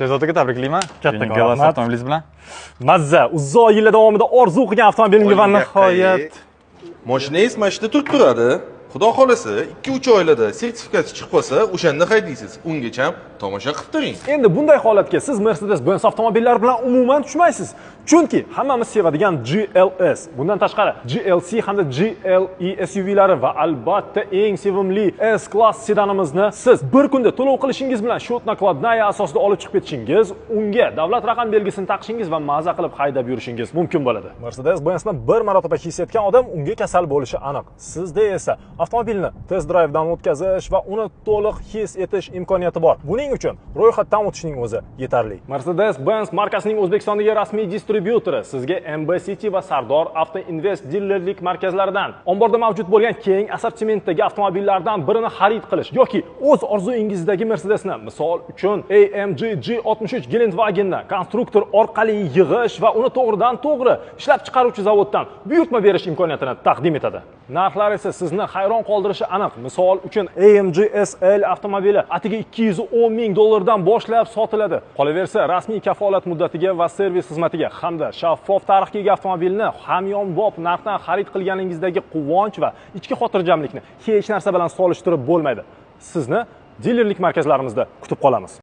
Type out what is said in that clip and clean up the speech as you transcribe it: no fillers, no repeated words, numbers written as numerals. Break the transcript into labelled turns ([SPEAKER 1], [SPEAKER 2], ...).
[SPEAKER 1] Shehzod aka, tabriklayman.
[SPEAKER 2] Kattakon
[SPEAKER 1] rahmat.
[SPEAKER 2] rahmat.
[SPEAKER 1] Avtomobilingiz bilan.
[SPEAKER 2] Mazza, uzoq yillar davomida orzu qilgan avtomobilimga va nihoyat
[SPEAKER 3] Mashinangiz mana shu yerda turib turadi. Xudo xolasa 2-3 oylarda sertifikati chiqib qolsa, o'shanda haydaysiz. Ungacha tomosha qilib turing.
[SPEAKER 2] Endi bunday holatga siz Mercedes-Benz avtomobillari bilan umuman tushmaysiz. Chunki hammamiz sevadigan GLS, bundan tashqari GLC hamda GLE SUVlari va albatta eng sevimli S-Class sedanimizni siz bir kunda to'lov qilishingiz bilan shot nakladnaya asosida olib chiqib ketishingiz, unga davlat raqam belgisini taqishingiz va maza qilib haydab yurishingiz mumkin bo'ladi. Mercedes-Benz'ni bir marotaba his etgan odam unga kasal bo'lishi aniq. Sizda esa avtomobilni test drayvdan o'tkazish va uni to'liq his etish imkoniyati bor. Buning uchun ro'yxatdan o'tishning o'zi yetarli. Mercedes-Benz markasining O'zbekistondagi rasmiy distribyutori sizga MB City va Sardor Auto Invest dilerlik markazlaridan omborda mavjud bo'lgan keng assortimentdagi avtomobillardan birini xarid qilish yoki o'z orzuyingizdagi Mercedesni, misol uchun AMG G63 Geländewagenni konstruktor orqali yig'ish va uni to'g'ridan to'g'ri ishlab chiqaruvchi zavoddan buyurtma berish imkoniyatini taqdim etadi. Narxlar esa sizni hayron qoldirishi aniq. Misol uchun AMG SL avtomobili atiga $210 ming dan boshlab sotiladi. Qolaversa, rasmiy kafolat muddatiga va servis xizmatiga hamda shaffof tarixga ega avtomobilni hamyonbop narxdan xarid qilganingizdagi quvonch va ichki xotirjamlikni hech narsa bilan solishtirib bo'lmaydi. Sizni dilerlik markazlarimizda kutib qolamiz.